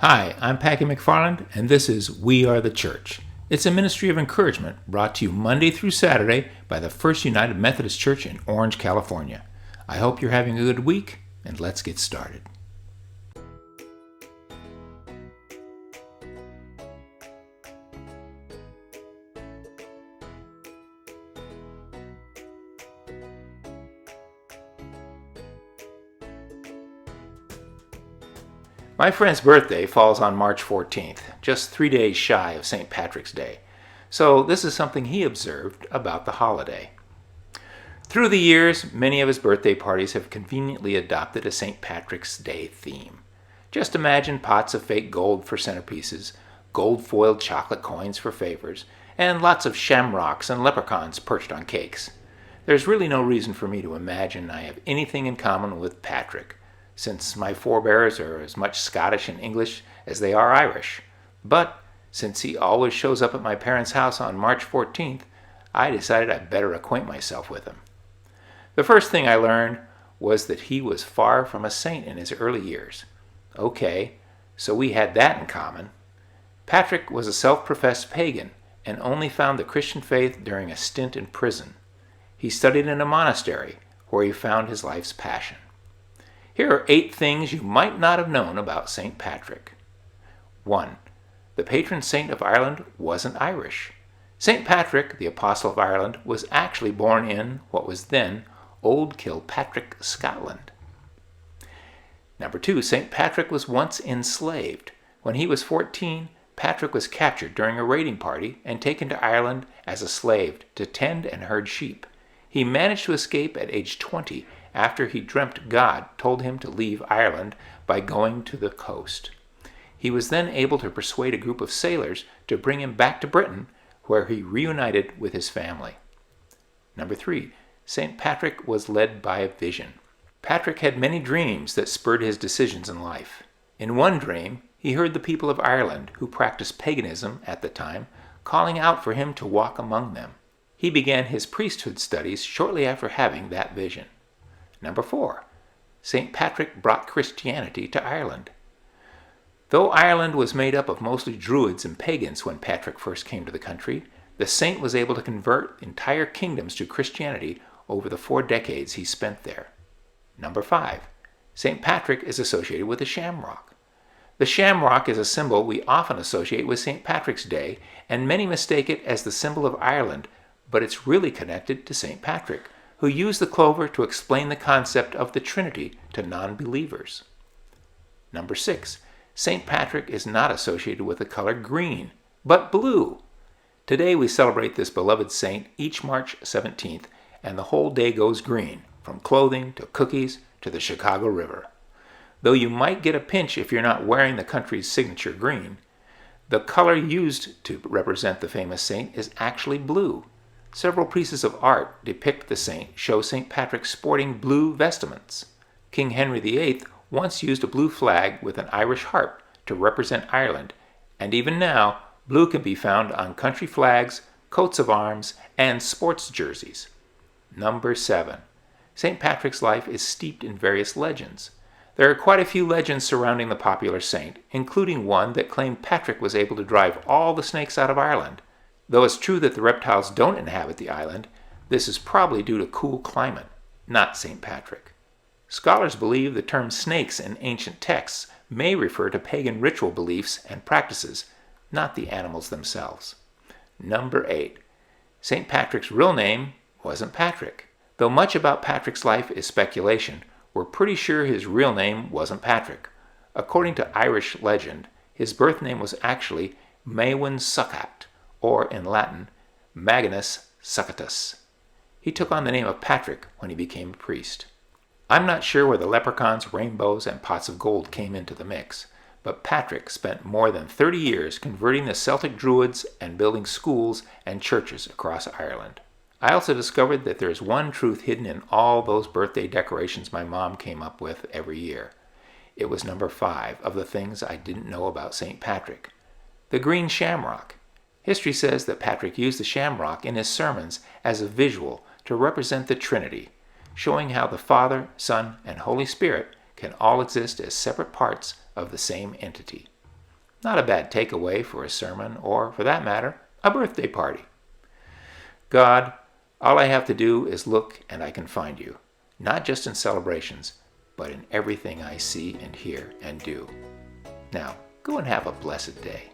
Hi, I'm Packy McFarland, and this is We Are the Church. It's a ministry of encouragement brought to you Monday through Saturday by the First United Methodist Church in Orange, California. I hope you're having a good week, and let's get started. My friend's birthday falls on March 14th, just 3 days shy of St. Patrick's Day. So this is something he observed about the holiday. Through the years, many of his birthday parties have conveniently adopted a St. Patrick's Day theme. Just imagine pots of fake gold for centerpieces, gold-foiled chocolate coins for favors, and lots of shamrocks and leprechauns perched on cakes. There's really no reason for me to imagine I have anything in common with Patrick, since my forebears are as much Scottish and English as they are Irish. But since he always shows up at my parents' house on March 14th, I decided I'd better acquaint myself with him. The first thing I learned was that he was far from a saint in his early years. Okay, so we had that in common. Patrick was a self-professed pagan and only found the Christian faith during a stint in prison. He studied in a monastery where he found his life's passion. Here are 8 things you might not have known about St. Patrick. 1. The patron saint of Ireland wasn't Irish. St. Patrick, the Apostle of Ireland, was actually born in what was then Old Kilpatrick, Scotland. Number 2. St. Patrick was once enslaved. When he was 14, Patrick was captured during a raiding party and taken to Ireland as a slave to tend and herd sheep. He managed to escape at age 20 after he dreamt God told him to leave Ireland by going to the coast. He was then able to persuade a group of sailors to bring him back to Britain, where he reunited with his family. Number 3. St. Patrick was led by a vision. Patrick had many dreams that spurred his decisions in life. In one dream, he heard the people of Ireland, who practiced paganism at the time, calling out for him to walk among them. He began his priesthood studies shortly after having that vision. Number 4. St. Patrick brought Christianity to Ireland. Though Ireland was made up of mostly Druids and pagans when Patrick first came to the country, the saint was able to convert entire kingdoms to Christianity over the 4 decades he spent there. Number 5. St. Patrick is associated with the shamrock. The shamrock is a symbol we often associate with St. Patrick's Day, and many mistake it as the symbol of Ireland, but it's really connected to St. Patrick, who used the clover to explain the concept of the Trinity to non-believers. Number 6. St. Patrick is not associated with the color green, but blue. Today we celebrate this beloved saint each March 17th, and the whole day goes green, from clothing to cookies to the Chicago River. Though you might get a pinch if you're not wearing the country's signature green, the color used to represent the famous saint is actually blue. Several pieces of art depict the saint show St. Patrick sporting blue vestments. King Henry VIII once used a blue flag with an Irish harp to represent Ireland, and even now, blue can be found on country flags, coats of arms, and sports jerseys. Number 7. St. Patrick's life is steeped in various legends. There are quite a few legends surrounding the popular saint, including one that claimed Patrick was able to drive all the snakes out of Ireland. Though it's true that the reptiles don't inhabit the island, this is probably due to cool climate, not St. Patrick. Scholars believe the term snakes in ancient texts may refer to pagan ritual beliefs and practices, not the animals themselves. Number 8. St. Patrick's real name wasn't Patrick. Though much about Patrick's life is speculation, we're pretty sure his real name wasn't Patrick. According to Irish legend, his birth name was actually Maewyn Succat, or in Latin, Magnus Succatus. He took on the name of Patrick when he became a priest. I'm not sure where the leprechauns, rainbows, and pots of gold came into the mix, but Patrick spent more than 30 years converting the Celtic Druids and building schools and churches across Ireland. I also discovered that there is one truth hidden in all those birthday decorations my mom came up with every year. It was number 5 of the things I didn't know about St. Patrick. The green shamrock. History says that Patrick used the shamrock in his sermons as a visual to represent the Trinity, showing how the Father, Son, and Holy Spirit can all exist as separate parts of the same entity. Not a bad takeaway for a sermon or, for that matter, a birthday party. God, all I have to do is look and I can find you, not just in celebrations, but in everything I see and hear and do. Now, go and have a blessed day.